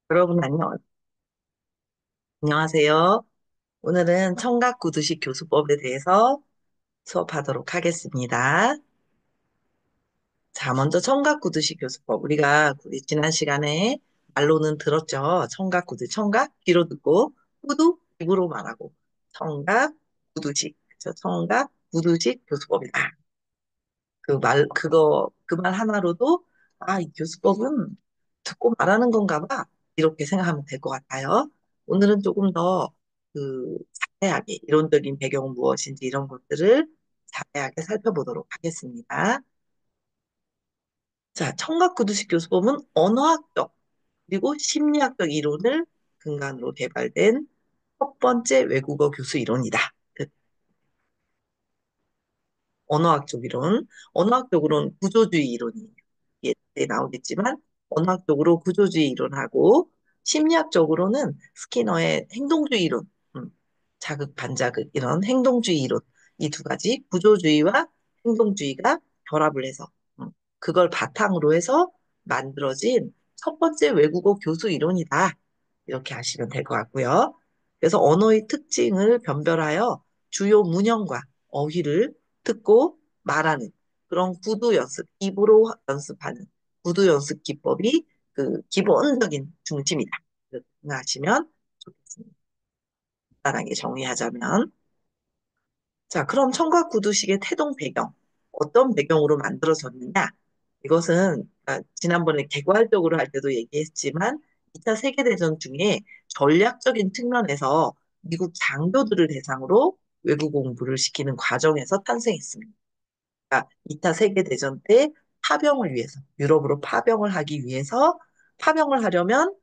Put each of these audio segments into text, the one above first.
여러분 안녕하세요. 오늘은 청각구두식 교수법에 대해서 수업하도록 하겠습니다. 자, 먼저 청각구두식 교수법. 우리 지난 시간에 말로는 들었죠. 청각구두, 청각 귀로 듣고 구두 입으로 말하고 청각구두식, 그죠? 청각구두식 교수법이다. 그 말 하나로도 이 교수법은 듣고 말하는 건가 봐. 이렇게 생각하면 될 것 같아요. 오늘은 조금 더 자세하게 이론적인 배경은 무엇인지 이런 것들을 자세하게 살펴보도록 하겠습니다. 자, 청각구두식 교수법은 언어학적 그리고 심리학적 이론을 근간으로 개발된 첫 번째 외국어 교수 이론이다. 언어학적 이론, 언어학적으로는 구조주의 이론이 나오겠지만, 언어학적으로 구조주의 이론하고, 심리학적으로는 스키너의 행동주의 이론, 자극, 반자극, 이런 행동주의 이론, 이 두 가지, 구조주의와 행동주의가 결합을 해서, 그걸 바탕으로 해서 만들어진 첫 번째 외국어 교수 이론이다. 이렇게 하시면 될 것 같고요. 그래서 언어의 특징을 변별하여 주요 문형과 어휘를 듣고 말하는 그런 구두 연습, 입으로 연습하는 구두 연습 기법이 그 기본적인 중심이다. 이렇게 생각하시면 좋겠습니다. 간단하게 정리하자면. 자, 그럼 청각 구두식의 태동 배경, 어떤 배경으로 만들어졌느냐? 이것은 지난번에 개괄적으로 할 때도 얘기했지만 2차 세계대전 중에 전략적인 측면에서 미국 장교들을 대상으로 외국 공부를 시키는 과정에서 탄생했습니다. 2차 세계대전 때 파병을 위해서, 유럽으로 파병을 하기 위해서 파병을 하려면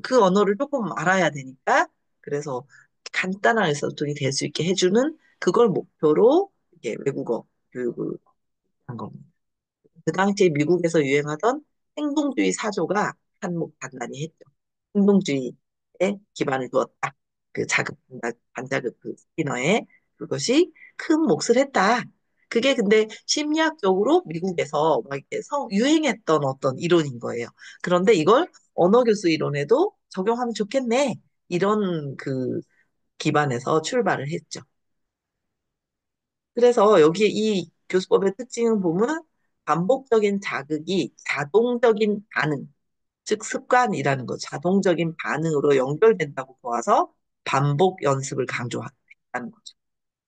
그 언어를 조금 알아야 되니까 그래서 간단한 의사소통이 될 수 있게 해주는 그걸 목표로 이게 외국어 교육을 한 겁니다. 그 당시에 미국에서 유행하던 행동주의 사조가 한몫단단히 했죠. 행동주의에 기반을 두었다. 그 자극, 반자극 그 스피너에 그것이 큰 몫을 했다. 그게 근데 심리학적으로 미국에서 막 이렇게 유행했던 어떤 이론인 거예요. 그런데 이걸 언어교수 이론에도 적용하면 좋겠네. 이런 그 기반에서 출발을 했죠. 그래서 여기에 이 교수법의 특징을 보면 반복적인 자극이 자동적인 반응, 즉 습관이라는 거, 자동적인 반응으로 연결된다고 보아서 반복 연습을 강조한다는 거죠.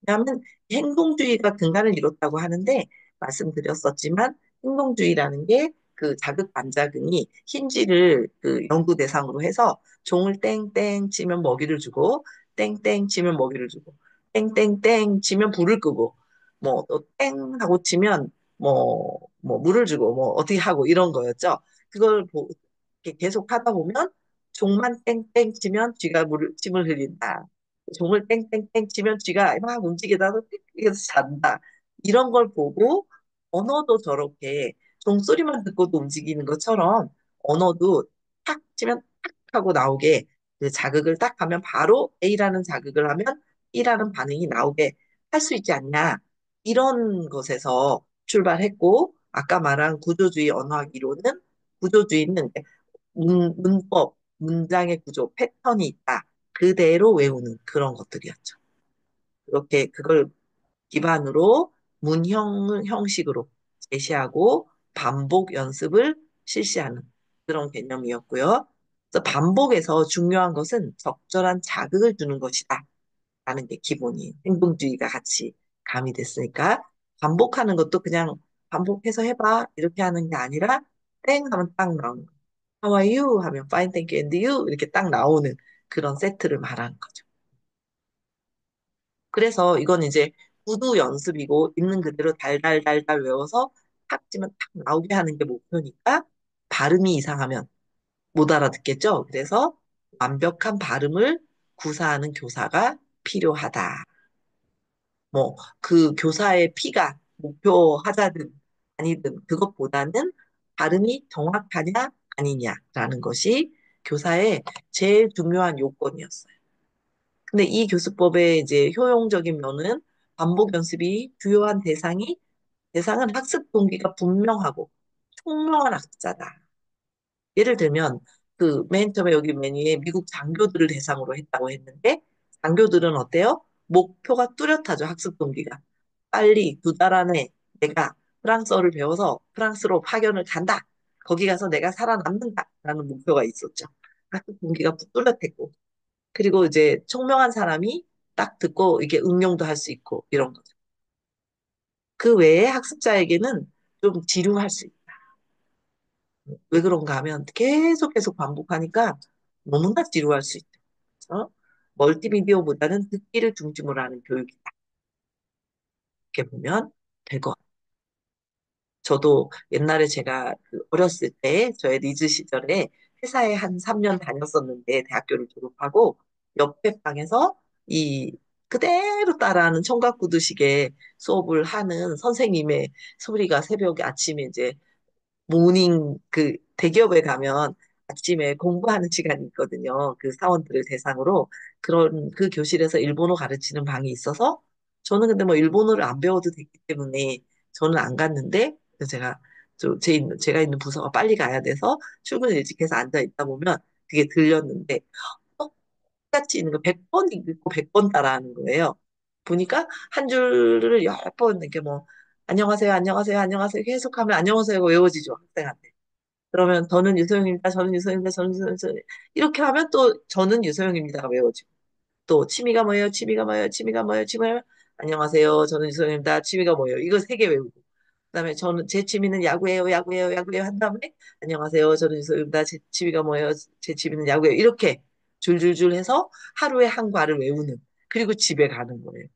왜냐하면 행동주의가 근간을 이뤘다고 하는데 말씀드렸었지만 행동주의라는 게 그 자극 반작용이 힌지를 그 연구 대상으로 해서 종을 땡땡 치면 먹이를 주고 땡땡 치면 먹이를 주고 땡땡땡 치면 불을 끄고 뭐 또 땡 하고 치면 뭐 물을 주고 뭐 어떻게 하고 이런 거였죠. 그걸 이렇게 계속 하다 보면 종만 땡땡 치면 쥐가 침을 흘린다. 종을 땡땡땡 치면 쥐가 막 움직이다가 땡땡해서 잔다. 이런 걸 보고 언어도 저렇게 종소리만 듣고도 움직이는 것처럼 언어도 탁 치면 탁 하고 나오게 그 자극을 딱 하면 바로 A라는 자극을 하면 B라는 반응이 나오게 할 수 있지 않냐. 이런 것에서 출발했고 아까 말한 구조주의 언어학 이론은 구조주의는 문법, 문장의 구조, 패턴이 있다. 그대로 외우는 그런 것들이었죠. 그렇게 그걸 기반으로 문형 형식으로 제시하고 반복 연습을 실시하는 그런 개념이었고요. 그래서 반복에서 중요한 것은 적절한 자극을 주는 것이다. 라는 게 기본이에요. 행동주의가 같이 가미됐으니까 반복하는 것도 그냥 반복해서 해봐 이렇게 하는 게 아니라 땡 하면 딱 나오는 거. How are you? 하면 fine, thank you, and you 이렇게 딱 나오는 그런 세트를 말하는 거죠. 그래서 이건 이제 구두 연습이고 있는 그대로 달달달달 외워서 탁 치면 탁 나오게 하는 게 목표니까 발음이 이상하면 못 알아듣겠죠. 그래서 완벽한 발음을 구사하는 교사가 필요하다. 뭐 그 교사의 피가 목표하자든 아니든 그것보다는 발음이 정확하냐 아니냐라는 것이 교사의 제일 중요한 요건이었어요. 근데 이 교수법의 이제 효용적인 면은 반복 연습이 주요한 대상은 학습 동기가 분명하고 총명한 학자다. 예를 들면 그 맨 처음에 여기 메뉴에 미국 장교들을 대상으로 했다고 했는데 장교들은 어때요? 목표가 뚜렷하죠. 학습 동기가. 빨리 2달 안에 내가 프랑스어를 배워서 프랑스로 파견을 간다. 거기 가서 내가 살아남는다라는 목표가 있었죠. 학습 동기가 뚜렷했고. 그리고 이제 총명한 사람이 딱 듣고 이게 응용도 할 수 있고 이런 거죠. 그 외에 학습자에게는 좀 지루할 수 있다. 왜 그런가 하면 계속 반복하니까 너무나 지루할 수 있죠. 그래서 멀티미디어보다는 듣기를 중심으로 하는 교육이다. 이렇게 보면 될 것 같아요. 저도 옛날에 제가 그 어렸을 때 저의 리즈 시절에 회사에 한 3년 다녔었는데 대학교를 졸업하고 옆에 방에서 이 그대로 따라하는 청각구두식의 수업을 하는 선생님의 소리가 새벽에 아침에 이제 모닝 그 대기업에 가면 아침에 공부하는 시간이 있거든요. 그 사원들을 대상으로 그런 그 교실에서 일본어 가르치는 방이 있어서 저는 근데 뭐 일본어를 안 배워도 되기 때문에 저는 안 갔는데 그래서 제가 있는 부서가 빨리 가야 돼서 출근 일찍 해서 앉아 있다 보면 그게 들렸는데 똑같이 있는 거 100번 읽고 100번 따라하는 거예요. 보니까 한 줄을 여러 번 이렇게 뭐 안녕하세요, 안녕하세요, 안녕하세요 계속하면 안녕하세요가 외워지죠 학생한테. 그러면 저는 유소영입니다. 저는 유소영입니다. 저는 유소영입니다. 이렇게 하면 또 저는 유소영입니다가 외워지고 또 취미가 뭐예요? 취미가 뭐예요? 취미가 뭐예요? 취미가 안녕하세요. 저는 유소영입니다. 취미가 뭐예요? 이거 3개 외우고 그다음에 저는 제 취미는 야구예요. 야구예요. 야구예요. 한 다음에 안녕하세요. 저는 유소영입니다. 제 취미가 뭐예요? 제 취미는 야구예요. 이렇게 줄줄줄 해서 하루에 한 과를 외우는 그리고 집에 가는 거예요.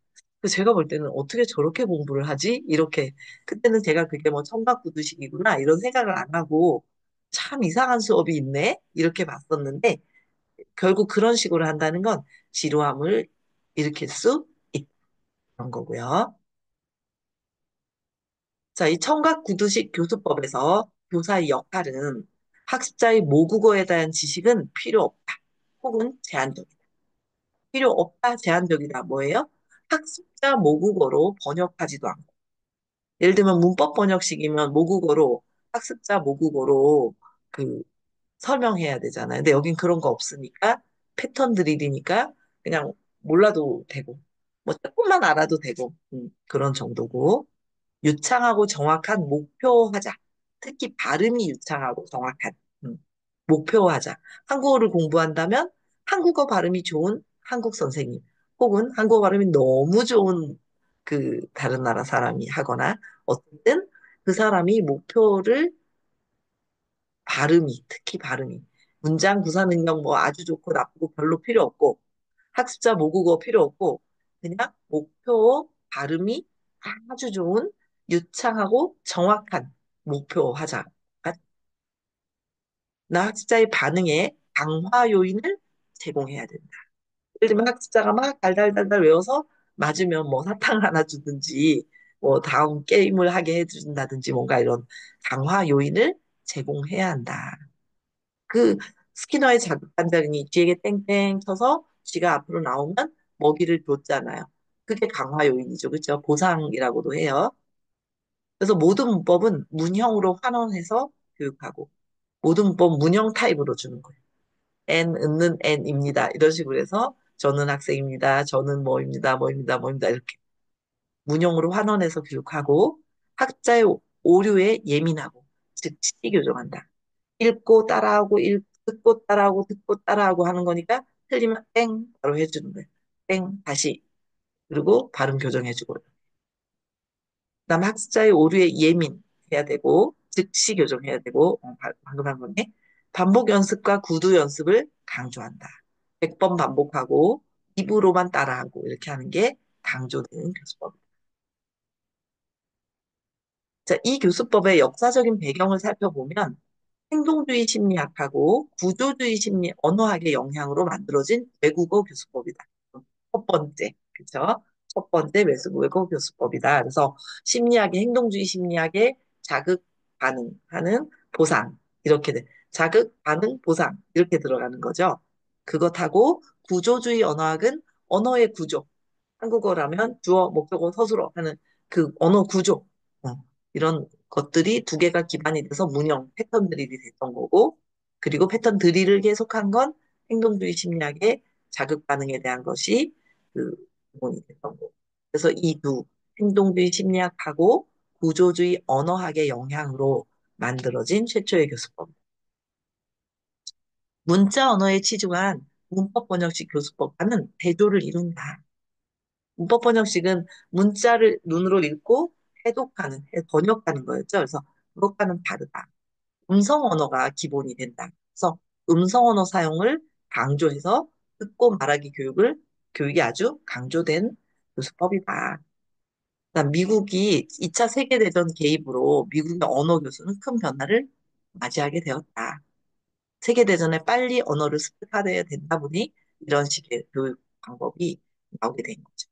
그래서 제가 볼 때는 어떻게 저렇게 공부를 하지? 이렇게 그때는 제가 그게 뭐 청각구두식이구나 이런 생각을 안 하고 참 이상한 수업이 있네 이렇게 봤었는데 결국 그런 식으로 한다는 건 지루함을 일으킬 수 있는 거고요. 자, 이 청각구두식 교수법에서 교사의 역할은 학습자의 모국어에 대한 지식은 필요 없다. 혹은 제한적이다. 필요 없다, 제한적이다. 뭐예요? 학습자 모국어로 번역하지도 않고. 예를 들면 문법 번역식이면 모국어로, 학습자 모국어로 그 설명해야 되잖아요. 근데 여긴 그런 거 없으니까 패턴 드릴이니까 그냥 몰라도 되고 뭐 조금만 알아도 되고 그런 정도고 유창하고 정확한 목표하자. 특히 발음이 유창하고 정확한 음, 목표하자. 한국어를 공부한다면 한국어 발음이 좋은 한국 선생님 혹은 한국어 발음이 너무 좋은 그 다른 나라 사람이 하거나 어쨌든 그 사람이 목표를 발음이, 특히 발음이. 문장 구사 능력 뭐 아주 좋고 나쁘고 별로 필요 없고, 학습자 모국어 필요 없고, 그냥 목표 발음이 아주 좋은 유창하고 정확한 목표 하자. 나 학습자의 반응에 강화 요인을 제공해야 된다. 예를 들면 학습자가 막 달달달달 외워서 맞으면 뭐 사탕을 하나 주든지, 뭐 다음 게임을 하게 해준다든지 뭔가 이런 강화 요인을 제공해야 한다. 그 스키너의 자극반장이 쥐에게 땡땡 쳐서 쥐가 앞으로 나오면 먹이를 줬잖아요. 그게 강화 요인이죠. 그렇죠? 보상이라고도 해요. 그래서 모든 문법은 문형으로 환원해서 교육하고 모든 문법 문형 타입으로 주는 거예요. 은는 n입니다. 이런 식으로 해서 저는 학생입니다. 저는 뭐입니다. 뭐입니다. 뭐입니다. 이렇게 문형으로 환원해서 교육하고 학자의 오류에 예민하고 즉시 교정한다. 읽고 따라하고 듣고 따라하고 듣고 따라하고 하는 거니까 틀리면 땡 바로 해주는 거예요. 땡 다시 그리고 발음 교정해주고 그다음 학습자의 오류에 예민해야 되고 즉시 교정해야 되고 방금 한 건데 반복 연습과 구두 연습을 강조한다. 100번 반복하고 입으로만 따라하고 이렇게 하는 게 강조되는 교수법입니다. 자, 이 교수법의 역사적인 배경을 살펴보면 행동주의 심리학하고 구조주의 심리 언어학의 영향으로 만들어진 외국어 교수법이다. 첫 번째, 그쵸? 첫 번째 외국어 교수법이다. 그래서 심리학의 행동주의 심리학의 자극 반응하는 보상 이렇게 돼. 자극 반응 보상 이렇게 들어가는 거죠. 그것하고 구조주의 언어학은 언어의 구조. 한국어라면 주어, 목적어, 서술어 하는 그 언어 구조. 이런 것들이 두 개가 기반이 돼서 문형 패턴들이 됐던 거고 그리고 패턴 드릴을 계속한 건 행동주의 심리학의 자극 반응에 대한 것이 그 기본이 됐던 거고. 그래서 이 두 행동주의 심리학하고 구조주의 언어학의 영향으로 만들어진 최초의 교수법. 문자 언어에 치중한 문법 번역식 교수법과는 대조를 이룬다. 문법 번역식은 문자를 눈으로 읽고 번역하는 거였죠. 그래서 그것과는 다르다. 음성 언어가 기본이 된다. 그래서 음성 언어 사용을 강조해서 듣고 말하기 교육이 아주 강조된 교수법이다. 그다음 미국이 2차 세계대전 개입으로 미국의 언어 교수는 큰 변화를 맞이하게 되었다. 세계대전에 빨리 언어를 습득해야 된다 보니 이런 식의 교육 방법이 나오게 된 거죠.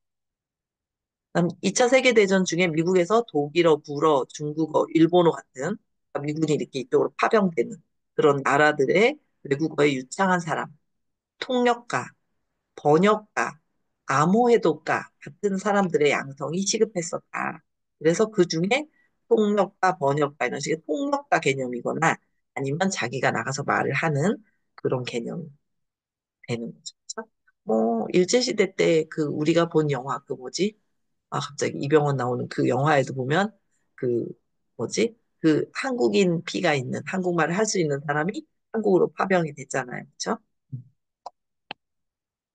그다음 2차 세계대전 중에 미국에서 독일어, 불어, 중국어, 일본어 같은 그러니까 미군이 이렇게 이쪽으로 파병되는 그런 나라들의 외국어에 유창한 사람, 통역가, 번역가, 암호해독가 같은 사람들의 양성이 시급했었다. 그래서 그 중에 통역가, 번역가 이런 식의 통역가 개념이거나 아니면 자기가 나가서 말을 하는 그런 개념이 되는 거죠. 그렇죠? 뭐 일제시대 때 그 우리가 본 영화 그 뭐지? 아 갑자기 이병헌 나오는 그 영화에도 보면 그 뭐지? 그 한국인 피가 있는 한국말을 할 수 있는 사람이 한국으로 파병이 됐잖아요. 그렇죠?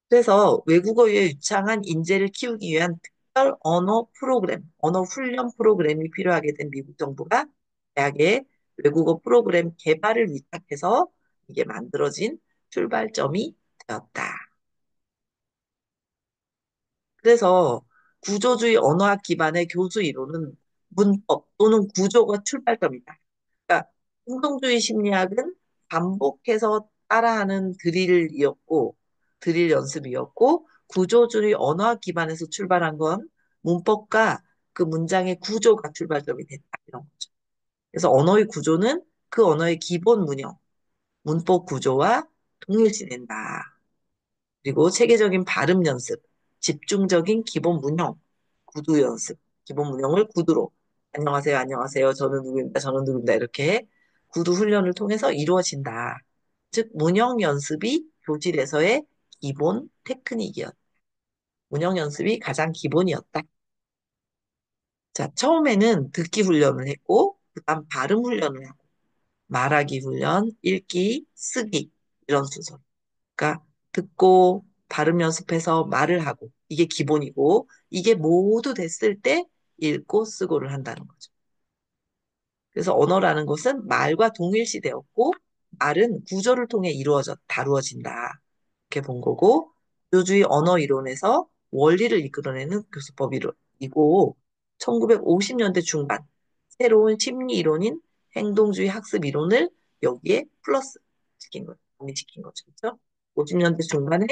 그래서 외국어에 유창한 인재를 키우기 위한 특별 언어 프로그램, 언어 훈련 프로그램이 필요하게 된 미국 정부가 대학에 외국어 프로그램 개발을 위탁해서 이게 만들어진 출발점이 되었다. 그래서 구조주의 언어학 기반의 교수 이론은 문법 또는 구조가 출발점이다. 그러니까 행동주의 심리학은 반복해서 따라하는 드릴이었고, 드릴 연습이었고, 구조주의 언어학 기반에서 출발한 건 문법과 그 문장의 구조가 출발점이 됐다. 이런 거죠. 그래서 언어의 구조는 그 언어의 기본 문형, 문법 구조와 동일시된다. 그리고 체계적인 발음 연습, 집중적인 기본 문형, 구두 연습, 기본 문형을 구두로 안녕하세요, 안녕하세요, 저는 누구입니다, 저는 누구입니다 이렇게 구두 훈련을 통해서 이루어진다. 즉 문형 연습이 교실에서의 기본 테크닉이었다. 문형 연습이 가장 기본이었다. 자, 처음에는 듣기 훈련을 했고 그다음 발음 훈련을 하고 말하기 훈련, 읽기, 쓰기 이런 순서. 그러니까 듣고 발음 연습해서 말을 하고 이게 기본이고 이게 모두 됐을 때 읽고 쓰고를 한다는 거죠. 그래서 언어라는 것은 말과 동일시되었고 말은 구조를 통해 다루어진다. 이렇게 본 거고 교주의 언어 이론에서 원리를 이끌어내는 교수법이고 1950년대 중반 새로운 심리 이론인 행동주의 학습 이론을 여기에 플러스 시킨 거죠. 시킨 거죠. 그렇죠? 50년대 중반에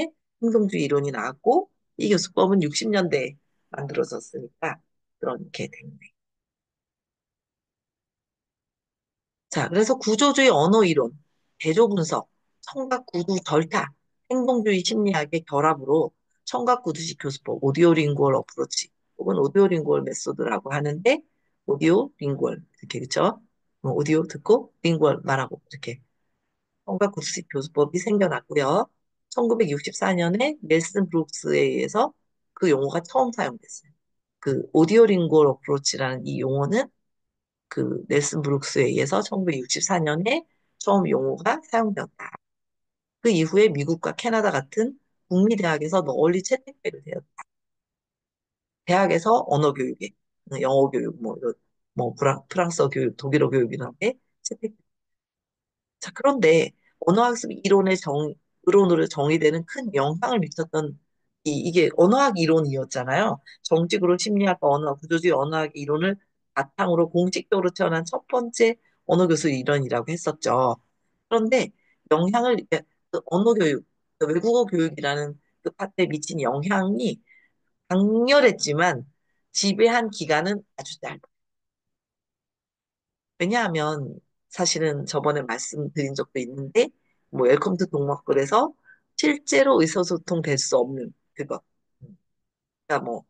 행동주의 이론이 나왔고 이 교수법은 60년대에 만들어졌으니까 그렇게 된 거예요. 자, 그래서 구조주의 언어 이론, 대조 분석, 청각 구두 절타, 행동주의 심리학의 결합으로 청각 구두식 교수법, 오디오 링구얼 어프로치, 혹은 오디오 링구얼 메소드라고 하는데, 오디오 링구얼, 이렇게, 그쵸? 오디오 듣고, 링구얼 말하고, 이렇게. 청각 구두식 교수법이 생겨났고요. 1964년에 넬슨 브룩스에 의해서 그 용어가 처음 사용됐어요. 그 오디오 링구얼 어프로치라는 이 용어는 그 넬슨 브룩스에 의해서 1964년에 처음 용어가 사용되었다. 그 이후에 미국과 캐나다 같은 북미 대학에서 널리 채택되게 되었다. 대학에서 언어 교육에 영어 교육 뭐 프랑스어 교육, 독일어 교육 이런 게 채택. 자, 그런데 언어학습 이론으로 정의되는 큰 영향을 미쳤던 이게 언어학 이론이었잖아요. 정식으로 심리학과 언어학, 구조주의 언어학 이론을 바탕으로 공식적으로 태어난 첫 번째 언어 교수 이론이라고 했었죠. 그런데 영향을 그 언어 교육, 그 외국어 교육이라는 그 파트에 미친 영향이 강렬했지만 지배한 기간은 아주 짧아요. 왜냐하면 사실은 저번에 말씀드린 적도 있는데 뭐 웰컴 투 동막글에서 실제로 의사소통 될 수 없는 그거. 그러니까 뭐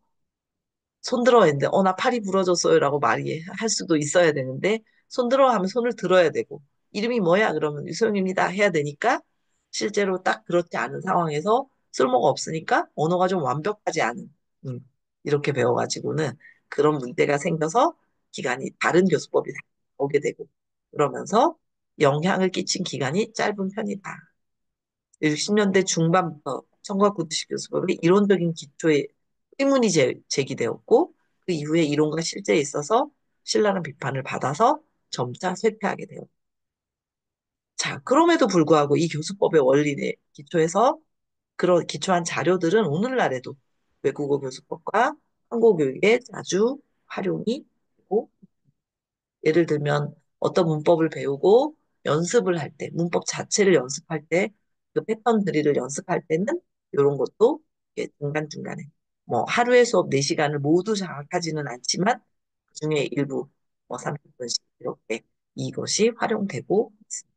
손들어 했는데 나 팔이 부러졌어요라고 말이 할 수도 있어야 되는데 손들어 하면 손을 들어야 되고 이름이 뭐야? 그러면 유소영입니다. 해야 되니까 실제로 딱 그렇지 않은 상황에서 쓸모가 없으니까 언어가 좀 완벽하지 않은, 음, 이렇게 배워가지고는 그런 문제가 생겨서 기간이 다른 교수법이 오게 되고 그러면서 영향을 끼친 기간이 짧은 편이다. 60년대 중반부터 1990 교수법이 이론적인 기초에 의문이 제기되었고 그 이후에 이론과 실제에 있어서 신랄한 비판을 받아서 점차 쇠퇴하게 되었다. 자, 그럼에도 불구하고 이 교수법의 원리에 기초해서 그런 기초한 자료들은 오늘날에도 외국어 교수법과 한국 교육에 자주 활용이 되고 예를 들면 어떤 문법을 배우고 연습을 할 때, 문법 자체를 연습할 때, 그 패턴 드릴을 연습할 때는 이런 것도 중간중간에 뭐 하루에 수업 4시간을 모두 장악하지는 않지만 그중에 일부 뭐 30분씩 이렇게 이것이 활용되고 있습니다.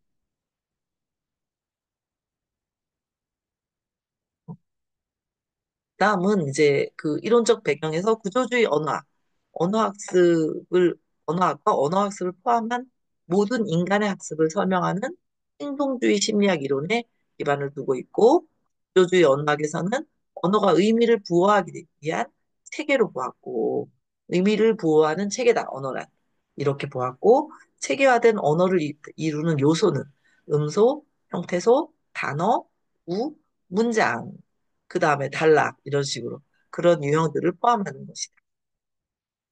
다음은 이제 그 이론적 배경에서 구조주의 언어학, 언어학습을, 언어학과 언어학습을 포함한 모든 인간의 학습을 설명하는 행동주의 심리학 이론에 기반을 두고 있고, 구조주의 언어학에서는 언어가 의미를 부호하기 위한 체계로 보았고, 의미를 부호하는 체계다, 언어란. 이렇게 보았고, 체계화된 언어를 이루는 요소는 음소, 형태소, 단어, 우, 문장, 그 다음에 단락, 이런 식으로 그런 유형들을 포함하는 것이다.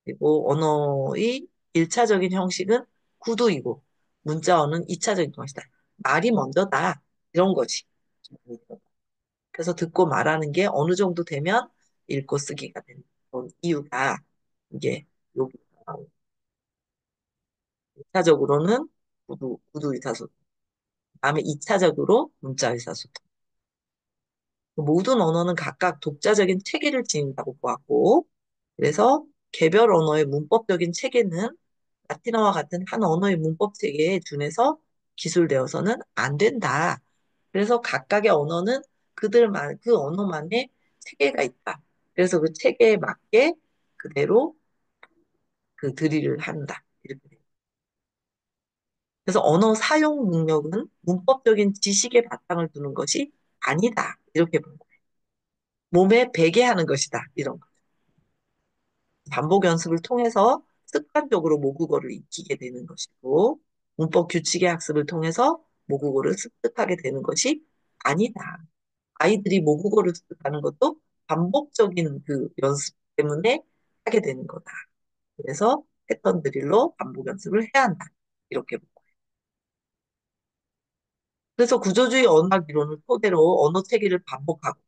그리고 언어의 1차적인 형식은 구두이고 문자어는 2차적인 것이다. 말이 먼저다. 이런 것이. 그래서 듣고 말하는 게 어느 정도 되면 읽고 쓰기가 되는 그런 이유가 이게 여기 1차적으로는 구두 의사소통. 다음에 2차적으로 문자 의사소통. 모든 언어는 각각 독자적인 체계를 지닌다고 보았고, 그래서 개별 언어의 문법적인 체계는 라틴어와 같은 한 언어의 문법 체계에 준해서 기술되어서는 안 된다. 그래서 각각의 언어는 그들만, 그 언어만의 체계가 있다. 그래서 그 체계에 맞게 그대로 그 드릴을 한다. 이렇게 돼요. 그래서 언어 사용 능력은 문법적인 지식에 바탕을 두는 것이 아니다. 이렇게 본 거예요. 몸에 배게 하는 것이다. 이런 거. 반복 연습을 통해서 습관적으로 모국어를 익히게 되는 것이고, 문법 규칙의 학습을 통해서 모국어를 습득하게 되는 것이 아니다. 아이들이 모국어를 습득하는 것도 반복적인 그 연습 때문에 하게 되는 거다. 그래서 패턴 드릴로 반복 연습을 해야 한다. 이렇게 보고. 그래서 구조주의 언어학 이론을 토대로 언어 체계를 반복하고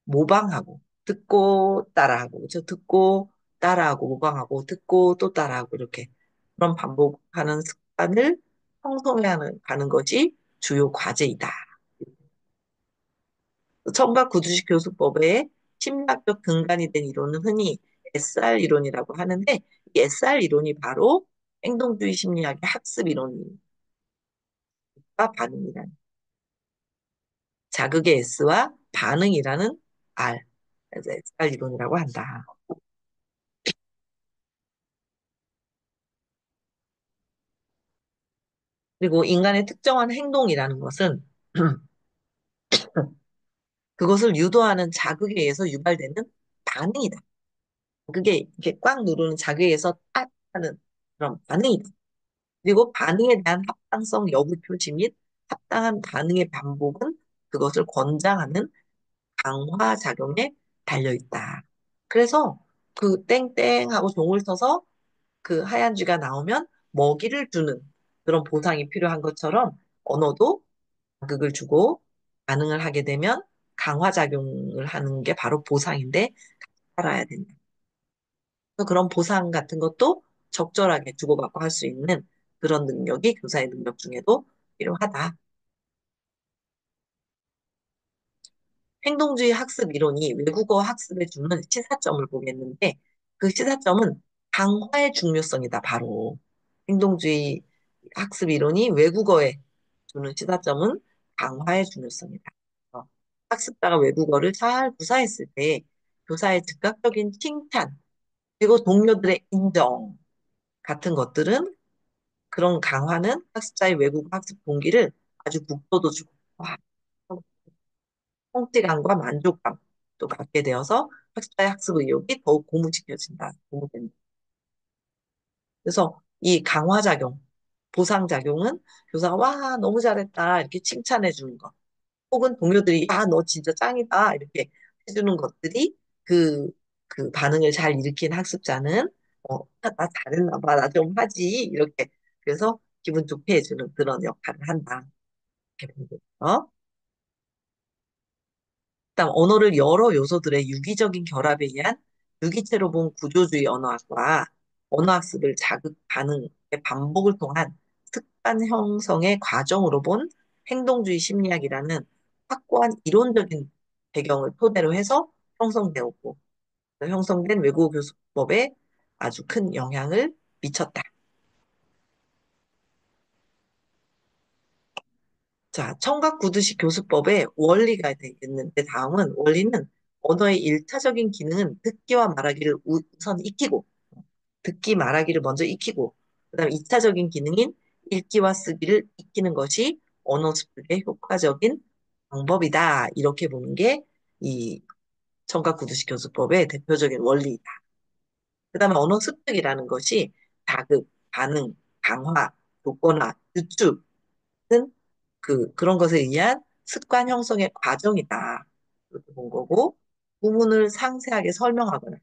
모방하고 듣고 따라하고 그렇죠? 듣고 따라하고 모방하고 듣고 또 따라하고 이렇게 그런 반복하는 습관을 형성해 가는 것이 주요 과제이다. 청각 구두식 교수법의 심리학적 근간이 된 이론은 흔히 SR 이론이라고 하는데 이 SR 이론이 바로 행동주의 심리학의 학습 이론과 반응이라는 자극의 S와 반응이라는 R, 그래서 SR 이론이라고 한다. 그리고 인간의 특정한 행동이라는 것은 그것을 유도하는 자극에 의해서 유발되는 반응이다. 그게 이렇게 꽉 누르는 자극에 의해서 딱 하는 그런 반응이다. 그리고 반응에 대한 합당성 여부 표시 및 합당한 반응의 반복은 그것을 권장하는 강화 작용에 달려 있다. 그래서 그 땡땡 하고 종을 서서 그 하얀 쥐가 나오면 먹이를 주는 그런 보상이 필요한 것처럼 언어도 자극을 주고 반응을 하게 되면 강화작용을 하는 게 바로 보상인데 알아야 된다. 그래서 그런 보상 같은 것도 적절하게 주고받고 할 수 있는 그런 능력이 교사의 능력 중에도 필요하다. 행동주의 학습 이론이 외국어 학습에 주는 시사점을 보겠는데 그 시사점은 강화의 중요성이다. 바로 행동주의 학습 이론이 외국어에 주는 시사점은 강화의 중요성이다. 어, 학습자가 외국어를 잘 구사했을 때 교사의 즉각적인 칭찬 그리고 동료들의 인정 같은 것들은 그런 강화는 학습자의 외국어 학습 동기를 아주 북돋워 주고, 와, 성취감과 만족감 또 갖게 되어서 학습자의 학습 의욕이 더욱 고무시켜진다. 고무된다. 그래서 이 강화작용, 보상작용은 교사가 와, 너무 잘했다. 이렇게 칭찬해 주는 거. 혹은 동료들이 아, 너 진짜 짱이다. 이렇게 해주는 것들이 그, 그 반응을 잘 일으킨 학습자는 나 잘했나 봐. 나 좀 하지. 이렇게. 그래서 기분 좋게 해주는 그런 역할을 한다. 이렇게 보는 거죠. 그다음 언어를 여러 요소들의 유기적인 결합에 의한 유기체로 본 구조주의 언어학과 언어학습을 자극, 반응의 반복을 통한 습관 형성의 과정으로 본 행동주의 심리학이라는 확고한 이론적인 배경을 토대로 해서 형성되었고 형성된 외국어 교수법에 아주 큰 영향을 미쳤다. 자, 청각구두식 교수법의 원리가 있는데 다음은 원리는 언어의 일차적인 기능은 듣기와 말하기를 우선 익히고 듣기 말하기를 먼저 익히고 그다음 2차적인 기능인 읽기와 쓰기를 익히는 것이 언어 습득의 효과적인 방법이다. 이렇게 보는 게 이 청각구두식 교수법의 대표적인 원리이다. 그다음에 언어 습득이라는 것이 자극, 반응, 강화, 조건화, 유추 같은 그런 것에 의한 습관 형성의 과정이다. 그렇게 본 거고, 구문을 상세하게 설명하거나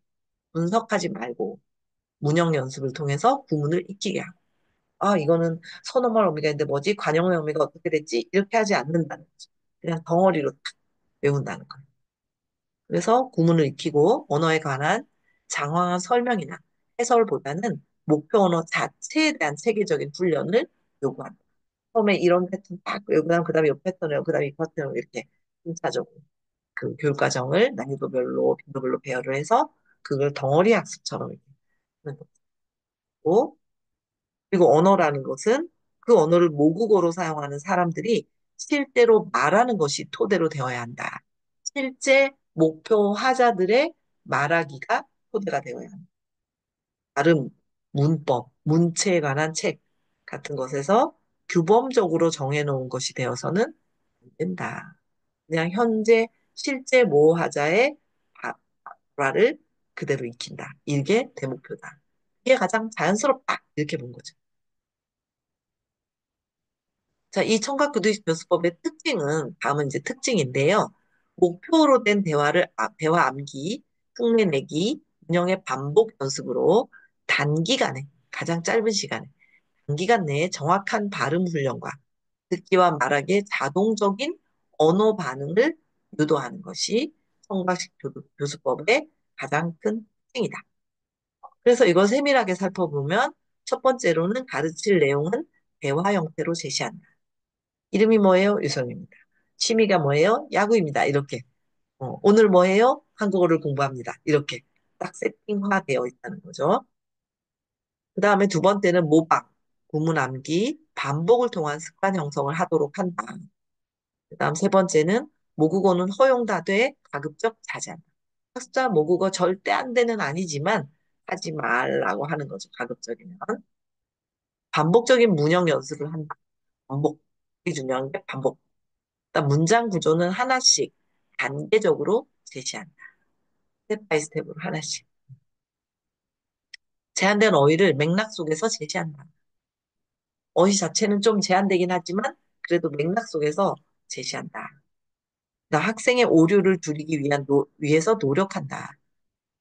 분석하지 말고 문형 연습을 통해서 구문을 익히게 하고, 아, 이거는 선어말 어미가 있는데 뭐지? 관용어 어미가 어떻게 됐지? 이렇게 하지 않는다는 거죠. 그냥 덩어리로 탁 외운다는 거예요. 그래서 구문을 익히고 언어에 관한 장황한 설명이나 해설보다는 목표 언어 자체에 대한 체계적인 훈련을 요구한다. 처음에 이런 패턴 딱 외우고 그다음에 이 패턴을 그다음에 이 패턴을 이렇게 순차적으로 그 교육과정을 난이도별로 빈도별로 배열을 해서 그걸 덩어리 학습처럼 이렇게 하는 거고 그리고 언어라는 것은 그 언어를 모국어로 사용하는 사람들이 실제로 말하는 것이 토대로 되어야 한다. 실제 목표 화자들의 말하기가 토대가 되어야 한다. 발음, 문법, 문체에 관한 책 같은 것에서 규범적으로 정해놓은 것이 되어서는 안 된다. 그냥 현재 실제 모호하자의 발화를 그대로 익힌다. 이게 대목표다. 이게 가장 자연스럽다. 이렇게 본 거죠. 자, 이 청각교습법의 특징은 다음은 이제 특징인데요. 목표로 된 대화 암기, 흉내내기, 운영의 반복 연습으로 단기간에, 가장 짧은 시간에, 단기간 내에 정확한 발음 훈련과 듣기와 말하기의 자동적인 언어 반응을 유도하는 것이 청각식 교수법의 가장 큰 특징이다. 그래서 이걸 세밀하게 살펴보면 첫 번째로는 가르칠 내용은 대화 형태로 제시한다. 이름이 뭐예요? 유성입니다. 취미가 뭐예요? 야구입니다. 이렇게. 오늘 뭐예요? 한국어를 공부합니다. 이렇게 딱 세팅화되어 있다는 거죠. 그 다음에 두 번째는 모방, 구문 암기, 반복을 통한 습관 형성을 하도록 한다. 그 다음 세 번째는 모국어는 허용다돼 가급적 자제한다. 학습자 모국어 절대 안 돼는 아니지만 하지 말라고 하는 거죠. 가급적이면. 반복적인 문형 연습을 한다. 반복. 이 중요한 게 반복. 그다음 문장 구조는 하나씩 단계적으로 제시한다. 스텝 바이 스텝으로 하나씩. 제한된 어휘를 맥락 속에서 제시한다. 어휘 자체는 좀 제한되긴 하지만 그래도 맥락 속에서 제시한다. 그다음 학생의 오류를 줄이기 위해서 노력한다.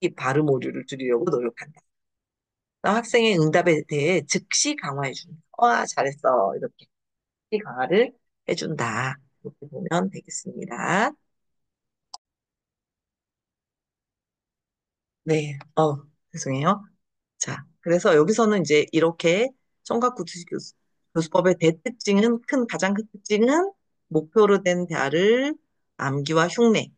이 발음 오류를 줄이려고 노력한다. 그다음 학생의 응답에 대해 즉시 강화해준다. 와, 잘했어. 이렇게 즉시 강화를 해준다. 이렇게 보면 되겠습니다. 네, 죄송해요. 자, 그래서 여기서는 이제 이렇게 교수법의 대특징은 가장 큰 특징은 목표로 된 대화를 암기와 흉내,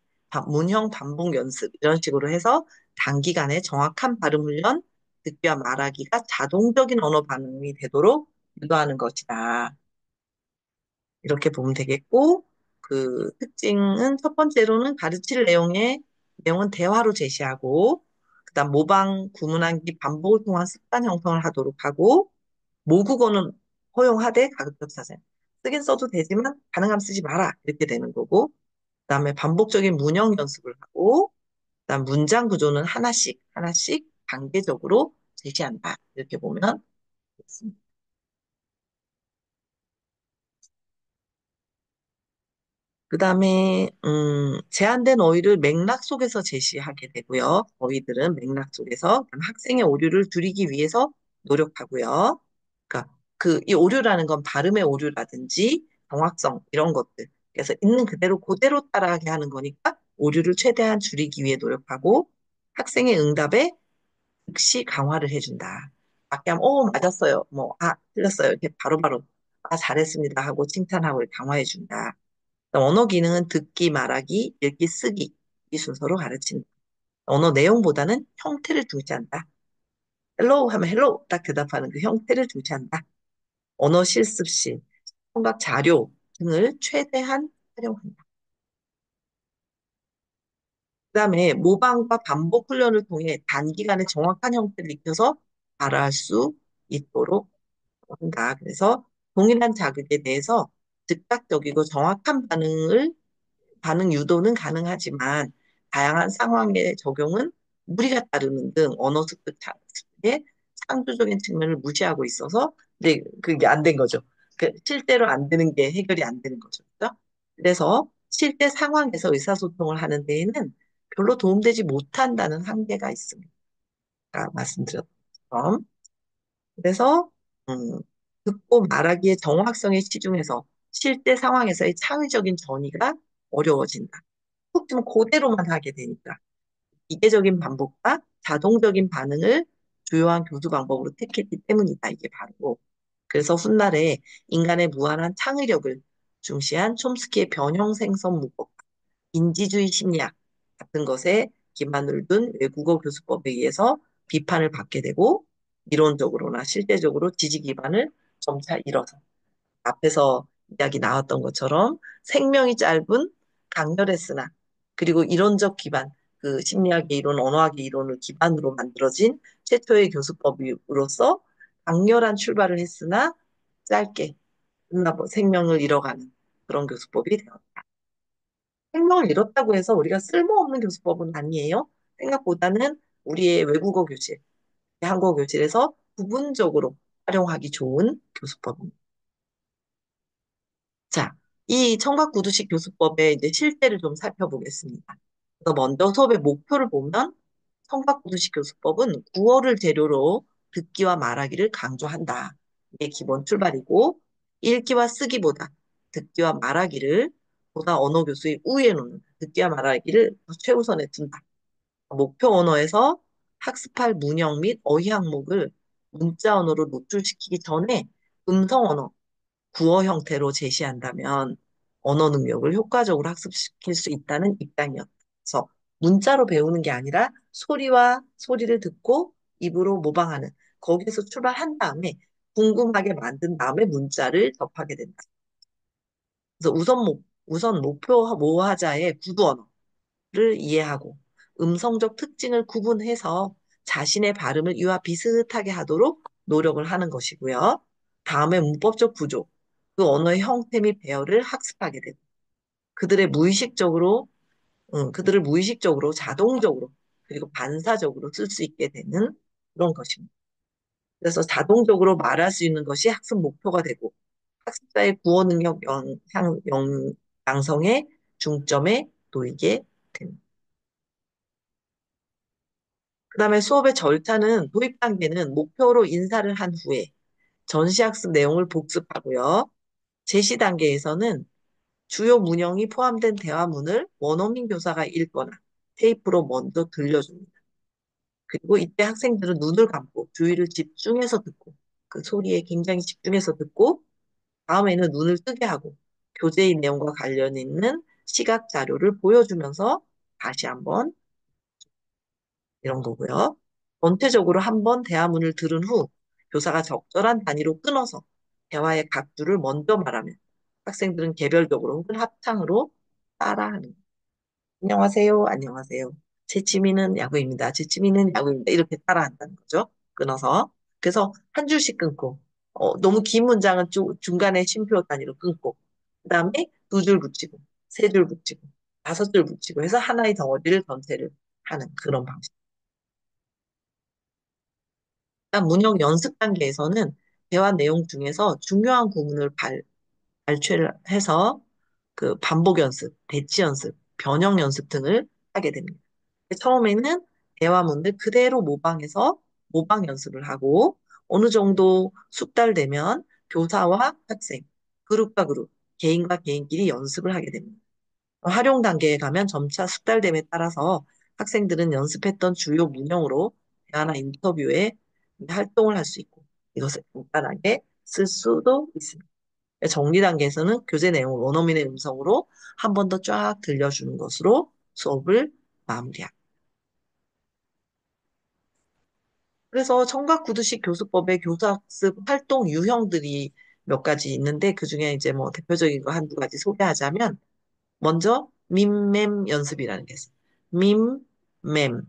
문형 반복 연습 이런 식으로 해서 단기간에 정확한 발음 훈련, 듣기와 말하기가 자동적인 언어 반응이 되도록 유도하는 것이다. 이렇게 보면 되겠고, 그 특징은 첫 번째로는 가르칠 내용은 대화로 제시하고, 그다음 모방, 구문함기, 반복을 통한 습관 형성을 하도록 하고, 모국어는 허용하되 가급적 자제. 쓰긴 써도 되지만 가능하면 쓰지 마라. 이렇게 되는 거고. 그다음에 반복적인 문형 연습을 하고, 그다음 문장 구조는 하나씩 하나씩 단계적으로 제시한다. 이렇게 보면 되겠습니다. 그다음에 제한된 어휘를 맥락 속에서 제시하게 되고요. 어휘들은 맥락 속에서 학생의 오류를 줄이기 위해서 노력하고요. 그러니까 이 오류라는 건 발음의 오류라든지 정확성 이런 것들. 그래서 있는 그대로 따라하게 하는 거니까 오류를 최대한 줄이기 위해 노력하고 학생의 응답에 즉시 강화를 해준다. 밖에 하면 맞았어요. 뭐 틀렸어요. 이렇게 바로바로 잘했습니다 하고 칭찬하고 강화해준다. 언어 기능은 듣기, 말하기, 읽기, 쓰기 이 순서로 가르친다. 언어 내용보다는 형태를 중시한다. 헬로우 하면 헬로우 딱 대답하는 그 형태를 중시한다. 언어 실습실, 청각 자료 등을 최대한 활용한다. 그다음에 모방과 반복 훈련을 통해 단기간에 정확한 형태를 익혀서 말할 수 있도록 한다. 그래서 동일한 자극에 대해서 즉각적이고 정확한 반응 유도는 가능하지만 다양한 상황의 적용은 무리가 따르는 등 언어 습득의 창조적인 측면을 무시하고 있어서 이제 그게 안 된 거죠. 실제로 안 되는 게 해결이 안 되는 거죠. 그죠? 그래서 실제 상황에서 의사소통을 하는 데에는 별로 도움되지 못한다는 한계가 있습니다. 아까 말씀드렸던 것처럼. 그래서 음, 듣고 말하기의 정확성에 치중해서 실제 상황에서의 창의적인 전이가 어려워진다. 푹 좀 그대로만 하게 되니까 기계적인 반복과 자동적인 반응을 주요한 교수 방법으로 택했기 때문이다. 이게 바로. 그래서 훗날에 인간의 무한한 창의력을 중시한 촘스키의 변형 생성 문법, 인지주의 심리학 같은 것에 기반을 둔 외국어 교수법에 의해서 비판을 받게 되고 이론적으로나 실제적으로 지지 기반을 점차 잃어서 앞에서 이야기 나왔던 것처럼 생명이 짧은 강렬했으나 그리고 이론적 기반, 그 심리학의 이론, 언어학의 이론을 기반으로 만들어진 최초의 교수법으로서 강렬한 출발을 했으나 짧게 생명을 잃어가는 그런 교수법이 되었다. 생명을 잃었다고 해서 우리가 쓸모없는 교수법은 아니에요. 생각보다는 우리의 외국어 교실, 한국어 교실에서 부분적으로 활용하기 좋은 교수법입니다. 자, 이 청각구두식 교수법의 이제 실태를 좀 살펴보겠습니다. 그래서 먼저 수업의 목표를 보면 청각구두식 교수법은 구어를 재료로 듣기와 말하기를 강조한다. 이게 기본 출발이고 읽기와 쓰기보다 듣기와 말하기를 보다 언어 교수의 우위에 놓는 듣기와 말하기를 최우선에 둔다. 목표 언어에서 학습할 문형 및 어휘 항목을 문자 언어로 노출시키기 전에 음성 언어, 구어 형태로 제시한다면 언어 능력을 효과적으로 학습시킬 수 있다는 입장이었어. 문자로 배우는 게 아니라 소리와 소리를 듣고 입으로 모방하는 거기에서 출발한 다음에 궁금하게 만든 다음에 문자를 접하게 된다. 그래서 우선 목표 모화자의 구두 언어를 이해하고 음성적 특징을 구분해서 자신의 발음을 이와 비슷하게 하도록 노력을 하는 것이고요. 다음에 문법적 구조, 그 언어의 형태 및 배열을 학습하게 되고 그들을 무의식적으로 자동적으로 그리고 반사적으로 쓸 수 있게 되는 그런 것입니다. 그래서 자동적으로 말할 수 있는 것이 학습 목표가 되고 학습자의 구어 능력 양성의 중점에 놓이게 됩니다. 그다음에 수업의 절차는 도입 단계는 목표로 인사를 한 후에 전시학습 내용을 복습하고요. 제시 단계에서는 주요 문형이 포함된 대화문을 원어민 교사가 읽거나 테이프로 먼저 들려줍니다. 그리고 이때 학생들은 눈을 감고 주의를 집중해서 듣고 그 소리에 굉장히 집중해서 듣고 다음에는 눈을 뜨게 하고 교재의 내용과 관련 있는 시각 자료를 보여주면서 다시 한번 이런 거고요. 전체적으로 한번 대화문을 들은 후 교사가 적절한 단위로 끊어서 대화의 각 줄을 먼저 말하면 학생들은 개별적으로 혹은 합창으로 따라하는 거예요. 안녕하세요, 안녕하세요. 제 취미는 야구입니다. 제 취미는 야구입니다. 이렇게 따라한다는 거죠. 끊어서. 그래서 한 줄씩 끊고 너무 긴 문장은 중간에 쉼표 단위로 끊고, 그 다음에 두 줄 붙이고, 세 줄 붙이고, 다섯 줄 붙이고 해서 하나의 덩어리를 전체를 하는 그런 방식. 일단 문형 연습 단계에서는 대화 내용 중에서 중요한 구문을 발췌를 해서 그 반복 연습, 대치 연습, 변형 연습 등을 하게 됩니다. 처음에는 대화문을 그대로 모방해서 모방 연습을 하고 어느 정도 숙달되면 교사와 학생, 그룹과 그룹, 개인과 개인끼리 연습을 하게 됩니다. 활용 단계에 가면 점차 숙달됨에 따라서 학생들은 연습했던 주요 문형으로 대화나 인터뷰에 활동을 할 수 있고 이것을 간단하게 쓸 수도 있습니다. 정리 단계에서는 교재 내용을 원어민의 음성으로 한 번 더 쫙 들려주는 것으로 수업을 마무리합니다. 그래서 청각구두식 교수법의 교사학습 활동 유형들이 몇 가지 있는데 그중에 이제 뭐 대표적인 거 한두 가지 소개하자면 먼저 밈mem 연습이라는 게 있어요. 밈mem,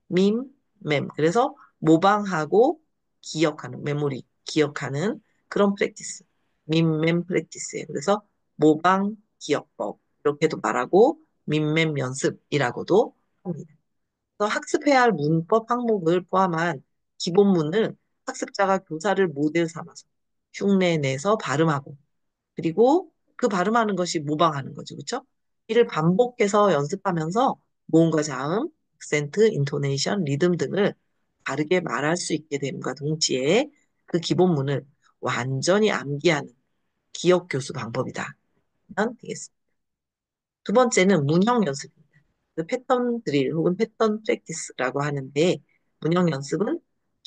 밈mem. 그래서 모방하고 기억하는, 메모리, 기억하는 그런 프랙티스. 밈mem 프랙티스예요. 그래서 모방 기억법 이렇게도 말하고 밈mem 연습이라고도 합니다. 그래서 학습해야 할 문법 항목을 포함한 기본문을 학습자가 교사를 모델 삼아서 흉내 내서 발음하고 그리고 그 발음하는 것이 모방하는 거죠. 그렇죠? 이를 반복해서 연습하면서 모음과 자음, 액센트, 인토네이션, 리듬 등을 바르게 말할 수 있게 됨과 동시에 그 기본문을 완전히 암기하는 기억 교수 방법이다. 면 되겠습니다. 두 번째는 문형 연습입니다. 그 패턴 드릴 혹은 패턴 프랙티스라고 하는데 문형 연습은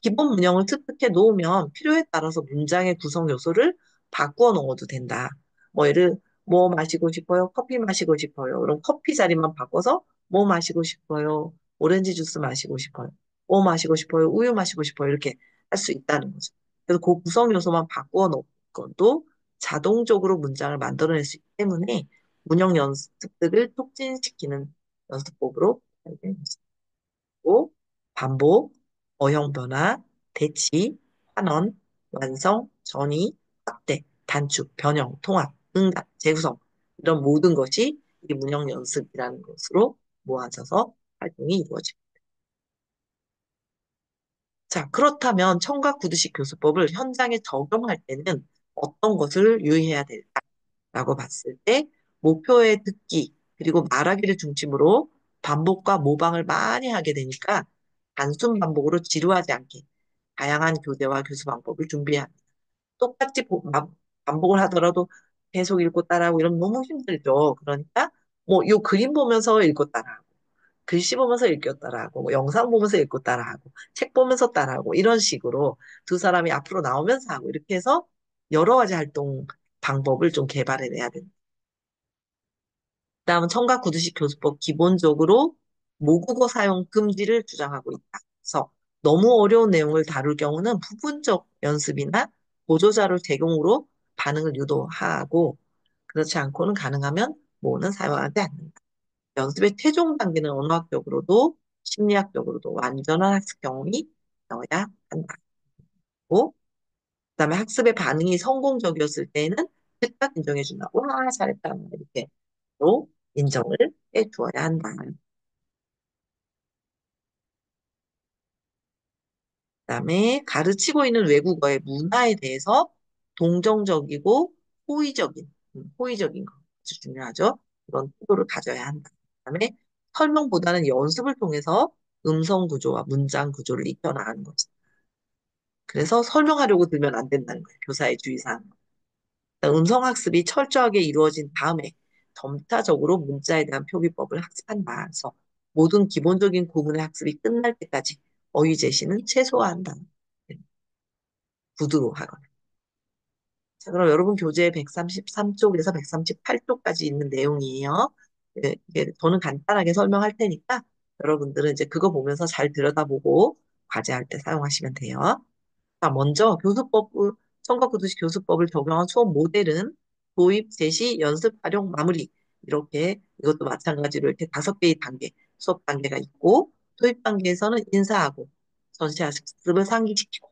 기본 문형을 습득해 놓으면 필요에 따라서 문장의 구성 요소를 바꾸어 넣어도 된다. 뭐 예를 뭐 마시고 싶어요? 커피 마시고 싶어요. 그럼 커피 자리만 바꿔서 뭐 마시고 싶어요? 오렌지 주스 마시고 싶어요. 뭐 마시고 싶어요? 우유 마시고 싶어요. 이렇게 할 수 있다는 거죠. 그래서 그 구성 요소만 바꾸어 놓고도 자동적으로 문장을 만들어낼 수 있기 때문에 문형 연습들을 촉진시키는 연습법으로 알고 반복, 어형 변화, 대치, 환원, 완성, 전이, 확대, 단축, 변형, 통합, 응답, 재구성 이런 모든 것이 이 문형 연습이라는 것으로 모아져서 활동이 이루어집니다. 자, 그렇다면 청각 구두식 교수법을 현장에 적용할 때는 어떤 것을 유의해야 될까라고 봤을 때 목표의 듣기 그리고 말하기를 중심으로 반복과 모방을 많이 하게 되니까 단순 반복으로 지루하지 않게 다양한 교재와 교수 방법을 준비해야 합니다. 똑같이 반복을 하더라도 계속 읽고 따라하고 이러면 너무 힘들죠. 그러니까 뭐 요 그림 보면서 읽고 따라하고 글씨 보면서 읽고 따라하고 뭐 영상 보면서 읽고 따라하고 책 보면서 따라하고 이런 식으로 두 사람이 앞으로 나오면서 하고 이렇게 해서 여러 가지 활동 방법을 좀 개발해내야 됩니다. 다음은 청각구두식 교수법 기본적으로 모국어 사용 금지를 주장하고 있다. 그래서 너무 어려운 내용을 다룰 경우는 부분적 연습이나 보조자료 제공으로 반응을 유도하고 그렇지 않고는 가능하면 모는 사용하지 않는다. 연습의 최종 단계는 언어학적으로도 심리학적으로도 완전한 학습 경험이 되어야 한다. 그다음에 학습의 반응이 성공적이었을 때에는 즉각 인정해준다. 와, 잘했다. 이렇게 또 인정을 해주어야 한다. 그다음에 가르치고 있는 외국어의 문화에 대해서 동정적이고 호의적인 거 아주 중요하죠. 그런 태도를 가져야 한다. 그다음에 설명보다는 연습을 통해서 음성 구조와 문장 구조를 익혀 나가는 거죠. 그래서 설명하려고 들면 안 된다는 거예요. 교사의 주의사항. 음성 학습이 철저하게 이루어진 다음에 점차적으로 문자에 대한 표기법을 학습한다. 그래서 모든 기본적인 구문의 학습이 끝날 때까지 어휘 제시는 최소화한다. 구두로 하거나. 자, 그럼 여러분 교재 133쪽에서 138쪽까지 있는 내용이에요. 이게 저는 간단하게 설명할 테니까 여러분들은 이제 그거 보면서 잘 들여다보고 과제할 때 사용하시면 돼요. 자, 먼저 청각구두식 교수법을 적용한 수업 모델은 도입, 제시, 연습, 활용, 마무리 이렇게 이것도 마찬가지로 이렇게 다섯 개의 단계, 수업 단계가 있고 도입 단계에서는 인사하고 전시 학습을 상기시키고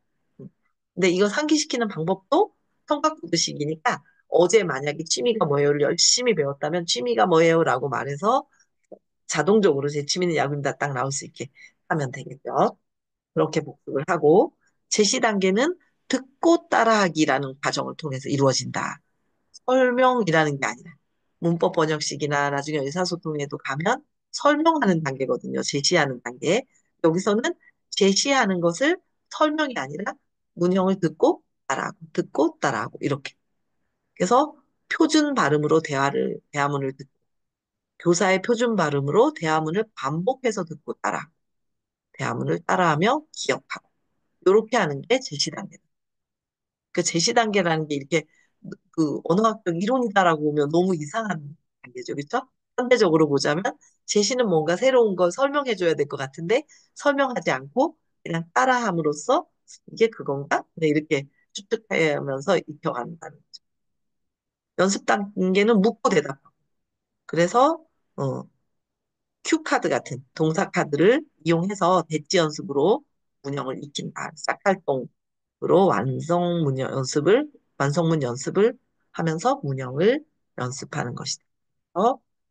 근데 이거 상기시키는 방법도 성각구두식이니까 어제 만약에 취미가 뭐예요를 열심히 배웠다면 취미가 뭐예요라고 말해서 자동적으로 제 취미는 야구입니다 딱 나올 수 있게 하면 되겠죠. 그렇게 복습을 하고 제시 단계는 듣고 따라하기라는 과정을 통해서 이루어진다. 설명이라는 게 아니라 문법 번역식이나 나중에 의사소통에도 가면 설명하는 단계거든요. 제시하는 단계. 여기서는 제시하는 것을 설명이 아니라 문형을 듣고 따라하고 이렇게. 그래서 표준 발음으로 대화문을 듣고 교사의 표준 발음으로 대화문을 반복해서 듣고 대화문을 따라하며 기억하고 이렇게 하는 게 제시 단계. 그 제시 단계라는 게 이렇게 그 언어학적 이론이다라고 보면 너무 이상한 단계죠. 그렇죠? 현대적으로 보자면 제시는 뭔가 새로운 걸 설명해 줘야 될 것 같은데 설명하지 않고 그냥 따라함으로써 이게 그건가? 네, 이렇게 추측하면서 익혀간다는 거죠. 연습 단계는 묻고 대답하고. 그래서 어, 큐카드 같은 동사 카드를 이용해서 대치 연습으로 문형을 익힌다. 짝활동으로 완성문 연습을 하면서 문형을 연습하는 것이다.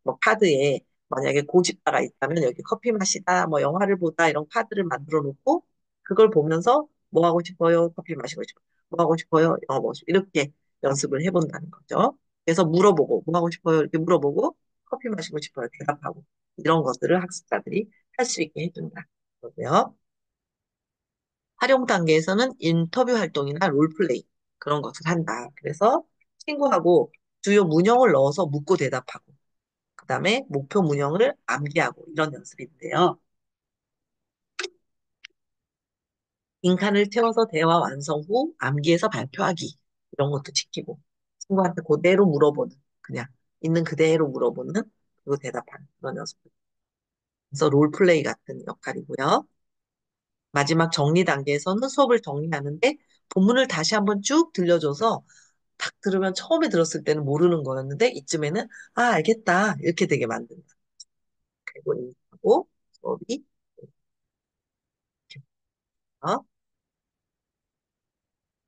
뭐 카드에 만약에 고집바가 있다면 여기 커피 마시다, 뭐 영화를 보다 이런 카드를 만들어 놓고 그걸 보면서 뭐 하고 싶어요? 커피 마시고 싶어요. 뭐 하고 싶어요? 영화 보고 싶어요. 이렇게 연습을 해본다는 거죠. 그래서 물어보고 뭐 하고 싶어요? 이렇게 물어보고 커피 마시고 싶어요. 대답하고 이런 것들을 학습자들이 할 수 있게 해준다. 그러고요. 활용 단계에서는 인터뷰 활동이나 롤플레이 그런 것을 한다. 그래서 친구하고 주요 문형을 넣어서 묻고 대답하고 그다음에 목표 문형을 암기하고 이런 연습인데요. 빈칸을 채워서 대화 완성 후 암기해서 발표하기 이런 것도 지키고 친구한테 그대로 물어보는 그냥 있는 그대로 물어보는 그리고 대답하는 그런 연습. 그래서 롤플레이 같은 역할이고요. 마지막 정리 단계에서는 수업을 정리하는데 본문을 다시 한번 쭉 들려줘서 딱 들으면 처음에 들었을 때는 모르는 거였는데 이쯤에는 아 알겠다 이렇게 되게 만든다. 그리고 인하고 수업이 어?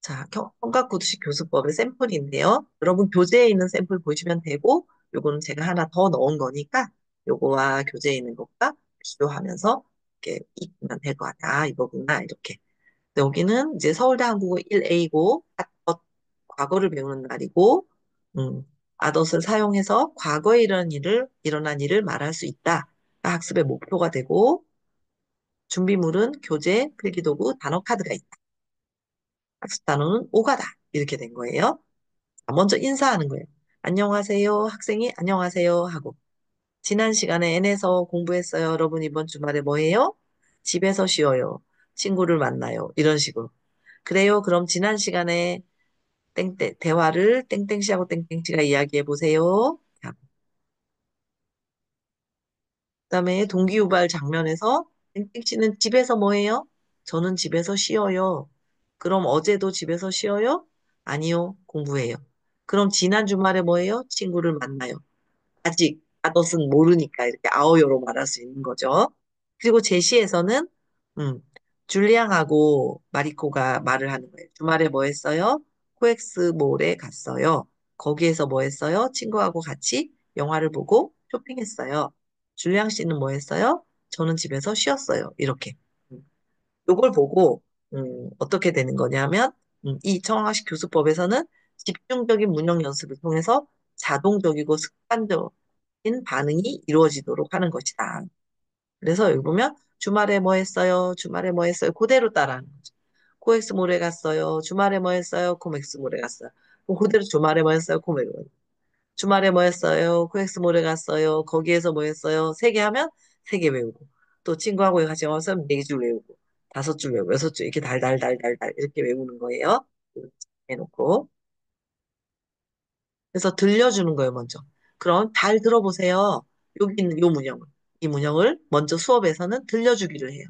자, 청각구두식 교수법의 샘플인데요. 여러분 교재에 있는 샘플 보시면 되고, 요거는 제가 하나 더 넣은 거니까, 요거와 교재에 있는 것과 비교하면서 이렇게 익히면 될 것 같아. 아, 이거구나. 이렇게. 여기는 이제 서울대 한국어 1A고, 과거를 배우는 날이고, 아덧을 사용해서 과거에 일어난 일을 말할 수 있다. 학습의 목표가 되고, 준비물은 교재, 필기도구, 단어 카드가 있다. 학습 단어는 오가다. 이렇게 된 거예요. 먼저 인사하는 거예요. 안녕하세요. 학생이 안녕하세요 하고. 지난 시간에 N에서 공부했어요. 여러분 이번 주말에 뭐 해요? 집에서 쉬어요. 친구를 만나요. 이런 식으로. 그래요. 그럼 지난 시간에 대화를 땡땡씨하고 땡땡씨가 이야기해 보세요. 그다음에 동기유발 장면에서 땡땡씨는 집에서 뭐 해요? 저는 집에서 쉬어요. 그럼 어제도 집에서 쉬어요? 아니요. 공부해요. 그럼 지난 주말에 뭐 해요? 친구를 만나요. 아직 아덧은 모르니까 이렇게 아오요로 말할 수 있는 거죠. 그리고 제시에서는 음, 줄리앙하고 마리코가 말을 하는 거예요. 주말에 뭐 했어요? 코엑스몰에 갔어요. 거기에서 뭐 했어요? 친구하고 같이 영화를 보고 쇼핑했어요. 줄리앙 씨는 뭐 했어요? 저는 집에서 쉬었어요. 이렇게. 음, 요걸 보고 어떻게 되는 거냐면 이 청학식 교수법에서는 집중적인 문형 연습을 통해서 자동적이고 습관적인 반응이 이루어지도록 하는 것이다. 그래서 여기 보면 주말에 뭐 했어요? 주말에 뭐 했어요? 그대로 따라하는 거죠. 코엑스몰에 갔어요. 주말에 뭐 했어요? 코맥스몰에 갔어요. 그럼 그대로 주말에 뭐 했어요? 코맥. 주말에 뭐 했어요? 코엑스몰에 갔어요. 거기에서 뭐 했어요? 세 개 하면 세 개 외우고. 또 친구하고 같이 와서 네 줄 외우고. 다섯 줄 외우고. 여섯 줄 이렇게 달달달달달 이렇게 외우는 거예요. 이렇게 해놓고. 그래서 들려주는 거예요, 먼저. 그럼 잘 들어보세요. 여기 있는 요 문형을. 이 문형을 먼저 수업에서는 들려주기를 해요.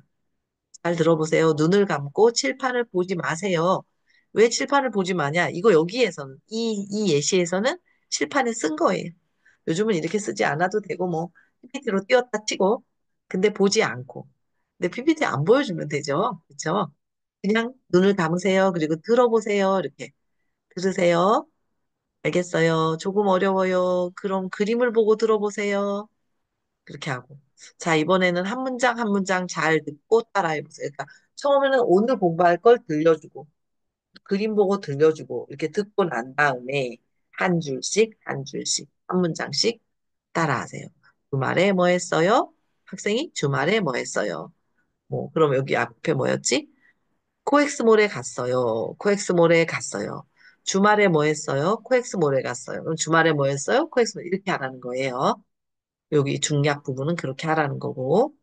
잘 들어보세요. 눈을 감고 칠판을 보지 마세요. 왜 칠판을 보지 마냐? 이거 여기에서는, 이 예시에서는 칠판에 쓴 거예요. 요즘은 이렇게 쓰지 않아도 되고, 뭐, PPT로 띄웠다 치고, 근데 보지 않고. 근데 PPT 안 보여주면 되죠. 그쵸? 그냥 눈을 감으세요. 그리고 들어보세요. 이렇게 들으세요. 알겠어요. 조금 어려워요. 그럼 그림을 보고 들어보세요. 그렇게 하고. 자, 이번에는 한 문장 한 문장 잘 듣고 따라해보세요. 그러니까 처음에는 오늘 공부할 걸 들려주고, 그림 보고 들려주고, 이렇게 듣고 난 다음에 한 줄씩, 한 줄씩, 한 문장씩 따라하세요. 주말에 뭐 했어요? 학생이 주말에 뭐 했어요? 뭐, 그럼 여기 앞에 뭐였지? 코엑스몰에 갔어요. 코엑스몰에 갔어요. 주말에 뭐 했어요? 코엑스몰에 갔어요. 그럼 주말에 뭐 했어요? 코엑스몰 이렇게 하라는 거예요. 여기 중략 부분은 그렇게 하라는 거고.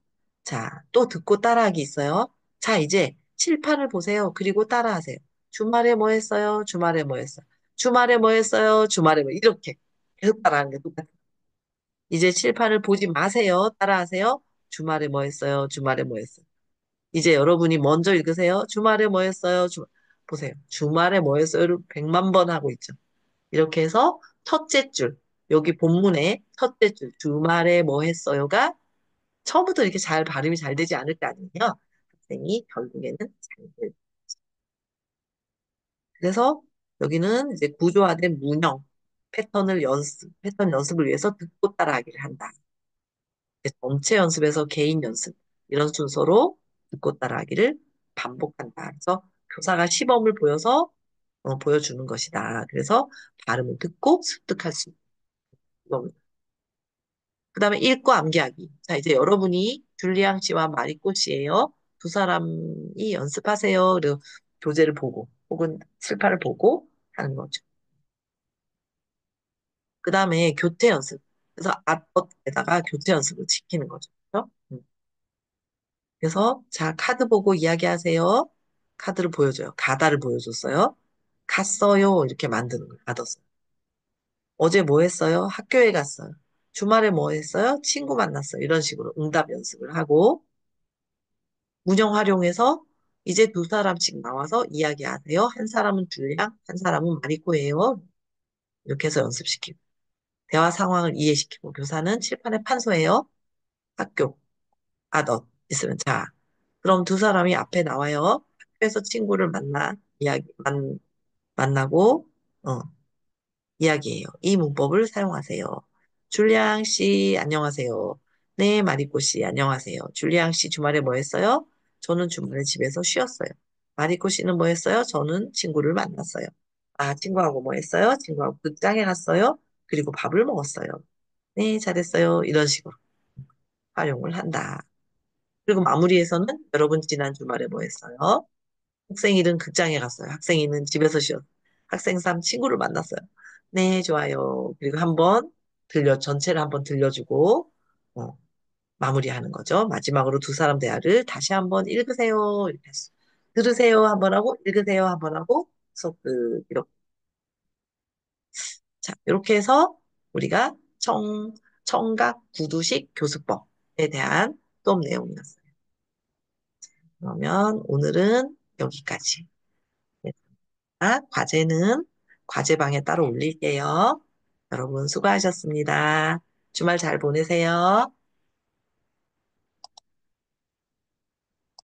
자, 또 듣고 따라하기 있어요. 자, 이제 칠판을 보세요. 그리고 따라하세요. 주말에 뭐 했어요? 주말에 뭐 했어요? 주말에 뭐 했어요? 주말에 뭐 이렇게 계속 따라하는 게 똑같아요. 이제 칠판을 보지 마세요. 따라하세요. 주말에 뭐 했어요? 주말에 뭐 했어요? 이제 여러분이 먼저 읽으세요. 주말에 뭐 했어요? 보세요. 주말에 뭐 했어요를 100만 번 하고 있죠. 이렇게 해서 첫째 줄, 여기 본문의 첫째 줄, 주말에 뭐 했어요가 처음부터 이렇게 잘 발음이 잘 되지 않을 거 아니에요. 학생이 결국에는 잘 돼요. 그래서 여기는 이제 구조화된 문형, 패턴 연습을 위해서 듣고 따라하기를 한다. 전체 연습에서 개인 연습, 이런 순서로 듣고 따라하기를 반복한다. 그래서 교사가 시범을 보여서 보여주는 것이다. 그래서 발음을 듣고 습득할 수 있는 그 다음에 읽고 암기하기. 자, 이제 여러분이 줄리앙 씨와 마리꼬 씨예요. 두 사람이 연습하세요. 그리고 교재를 보고 혹은 칠판을 보고 하는 거죠. 그 다음에 교태 연습. 그래서 앞것에다가 교태 연습을 시키는 거죠. 그렇죠? 그래서 자, 카드 보고 이야기하세요. 카드를 보여줘요. 가다를 보여줬어요. 갔어요. 이렇게 만드는 거예요. 가뒀어요. 어제 뭐 했어요? 학교에 갔어요. 주말에 뭐 했어요? 친구 만났어요. 이런 식으로 응답 연습을 하고 문형 활용해서 이제 두 사람씩 나와서 이야기하세요. 한 사람은 줄리앙, 한 사람은 마리코예요. 이렇게 해서 연습시키고 대화 상황을 이해시키고 교사는 칠판에 판소해요. 학교, 너 있으면 자 그럼 두 사람이 앞에 나와요. 학교에서 친구를 만나고 어, 이야기해요. 이 문법을 사용하세요. 줄리앙 씨, 안녕하세요. 네, 마리코 씨, 안녕하세요. 줄리앙 씨 주말에 뭐 했어요? 저는 주말에 집에서 쉬었어요. 마리코 씨는 뭐 했어요? 저는 친구를 만났어요. 아, 친구하고 뭐 했어요? 친구하고 극장에 갔어요. 그리고 밥을 먹었어요. 네, 잘했어요. 이런 식으로 활용을 한다. 그리고 마무리에서는 여러분 지난 주말에 뭐 했어요? 학생일은 극장에 갔어요. 학생이는 집에서 쉬었어요. 학생 3 친구를 만났어요. 네, 좋아요. 그리고 전체를 한번 들려주고, 어, 마무리하는 거죠. 마지막으로 두 사람 대화를 다시 한번 읽으세요. 이렇게 했어. 들으세요. 한번 하고, 읽으세요. 한번 하고, 이렇게. 자, 이렇게 해서 우리가 청각 구두식 교수법에 대한 수업 내용이었어요. 그러면 오늘은 여기까지. 과제는 과제방에 따로 올릴게요. 여러분 수고하셨습니다. 주말 잘 보내세요.